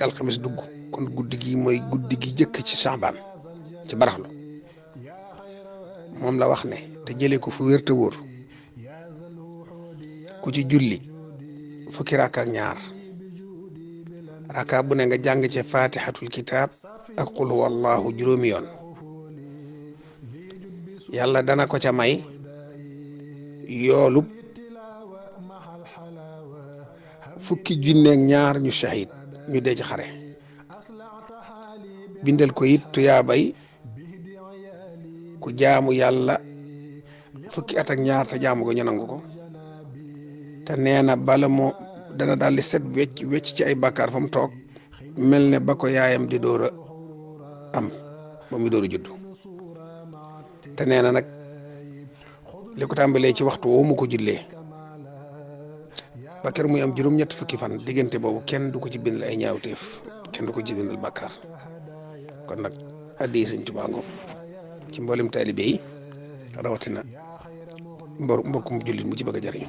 alxames dugg kon guddi gi mooy guddi gi jëkk ci Saabaan ci baraxlu moom la wax ne te jëlee ko fu wér te wóor ku ci julli fukki rakka ak ñaar rakka bu ne nga jàng ci fatihatul kitab ak qul huwallahu juróomi yoon yàlla dana ko ca may yoolub fukki junneeg ñaar ñu shahid ñu dee ci xare bindal ko it tuyaabay ku jaamu yàlla fukki at ak ñaar te jaamu ko ñu nangu ko te nee na bala moo dana daal di set wecc ci ay bàkkaar fa mu toog mel ne ba ko yaayam di door a am ba mu door a judd te nee na nag li ko tàmbalee ci waxtu woo mu ko jullee ba kër muy am juróom-ñett fukki fan diggante boobu kenn du ko ci bindal ay ñaawteef kenn du ko ci bindal bàkkaar kon nag addi Sëñ Tuubaa ngoog ci mboolem taalibe yi rawatina mbokkum jullit mu ci bëgg a jariñu